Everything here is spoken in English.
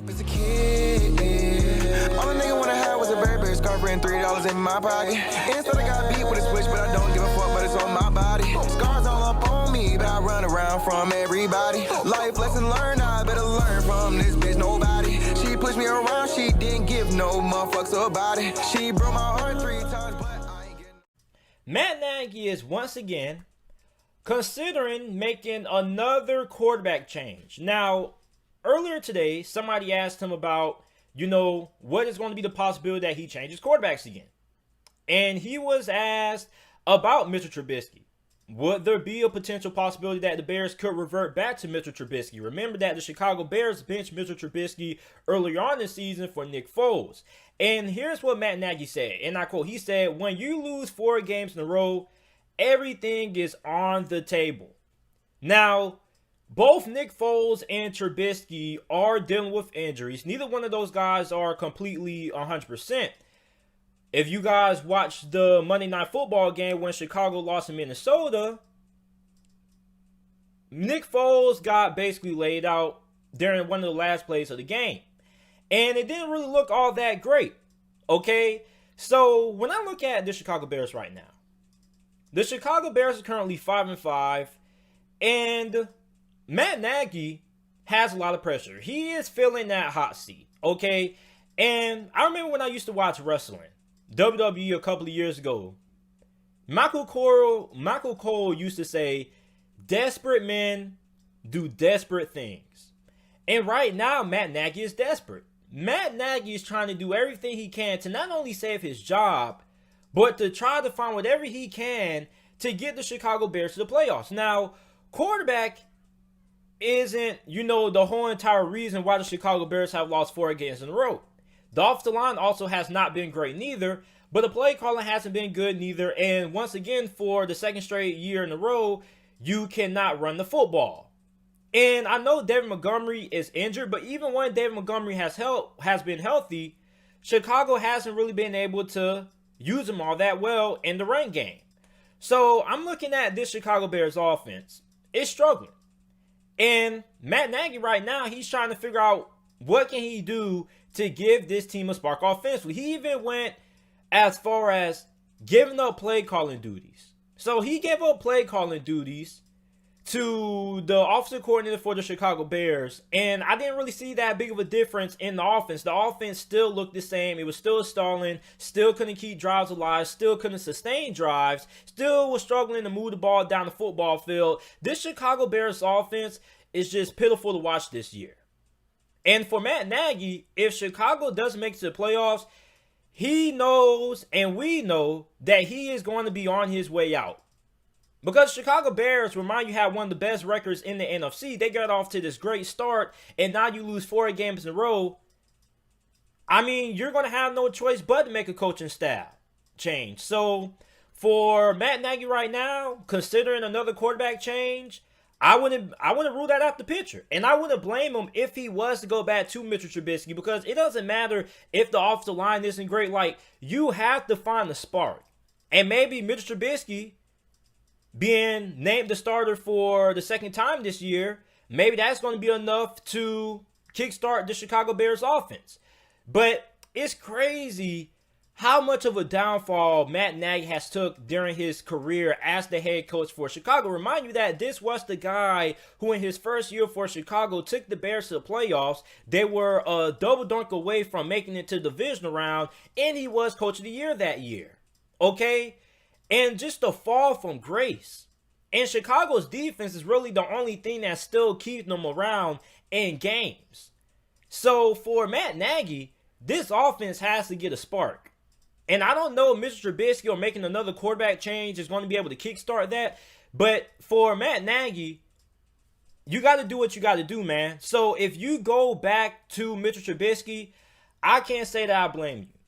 As a kid, all a nigga wanna have was a Burberry scarf and $3 in my pocket. Instead I got beat with a switch, but I don't give a fuck, but it's on my body. Scars all up on me, but I run around from everybody. Life lesson learned, I better learn from this bitch, nobody. She pushed me around, she didn't give no motherfucks about it. She broke my heart 3 times, but I ain't getting... Matt Nagy is once again considering making another quarterback change. Now, earlier today, somebody asked him about, what is going to be the possibility that he changes quarterbacks again. And he was asked about Mr. Trubisky. Would there be a potential possibility that the Bears could revert back to Mr. Trubisky? Remember that the Chicago Bears benched Mr. Trubisky earlier on this season for Nick Foles. And here's what Matt Nagy said, and I quote, he said, "When you lose 4 games in a row, everything is on the table." Now, both Nick Foles and Trubisky are dealing with injuries. Neither one of those guys are completely 100%. If you guys watched the Monday Night Football game when Chicago lost to Minnesota, Nick Foles got basically laid out during one of the last plays of the game. And it didn't really look all that great. Okay? So, when I look at the Chicago Bears right now, the Chicago Bears are currently 5-5, and Matt Nagy has a lot of pressure. He is feeling that hot seat, okay? And I remember when I used to watch wrestling, WWE a couple of years ago, Michael Cole used to say, "Desperate men do desperate things." And right now, Matt Nagy is desperate. Matt Nagy is trying to do everything he can to not only save his job, but to try to find whatever he can to get the Chicago Bears to the playoffs. Now, quarterback isn't, the whole entire reason why the Chicago Bears have lost 4 games in a row. The offensive line also has not been great neither, but the play calling hasn't been good neither. And once again, for the second straight year in a row, you cannot run the football. And I know David Montgomery is injured, but even when David Montgomery has been healthy, Chicago hasn't really been able to use him all that well in the run game. So I'm looking at this Chicago Bears offense. It's struggling. And Matt Nagy right now, he's trying to figure out what can he do to give this team a spark offensively. He even went as far as giving up play calling duties. So he gave up play calling duties to the offensive coordinator for the Chicago Bears, and I didn't really see that big of a difference in the offense. The offense still looked the same. It was still stalling, still couldn't keep drives alive, still couldn't sustain drives, still was struggling to move the ball down the football field. This Chicago Bears offense is just pitiful to watch this year. And for Matt Nagy, if Chicago doesn't make it to the playoffs, he knows and we know that he is going to be on his way out. Because Chicago Bears, remind you, had one of the best records in the NFC. They got off to this great start, and now you lose 4 games in a row. I mean, you're going to have no choice but to make a coaching staff change. So, for Matt Nagy right now, considering another quarterback change, I wouldn't rule that out the picture. And I wouldn't blame him if he was to go back to Mr. Trubisky, because it doesn't matter if the offensive line isn't great. Like, you have to find the spark. And maybe Mr. Trubisky being named the starter for the second time this year, maybe that's going to be enough to kickstart the Chicago Bears offense. But it's crazy how much of a downfall Matt Nagy has took during his career as the head coach for Chicago. Remind you that this was the guy who in his first year for Chicago took the Bears to the playoffs. They were a double dunk away from making it to the divisional round, and he was coach of the year that year. Okay? And just the fall from grace. And Chicago's defense is really the only thing that still keeps them around in games. So for Matt Nagy, this offense has to get a spark. And I don't know if Mr. Trubisky or making another quarterback change is going to be able to kickstart that. But for Matt Nagy, you got to do what you got to do, man. So if you go back to Mr. Trubisky, I can't say that I blame you.